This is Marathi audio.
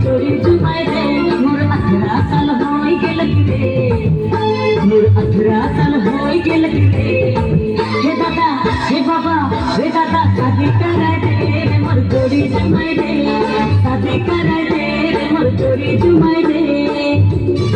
चोरी जुमाई दे मोर 18 साल होई गेल रे मोर 18 साल होई गेल रे हे दादा हे बाबा हे दादा शादी कराय दे मोर चोरी जुमाई दे शादी कराय दे मोर चोरी जुमाई दे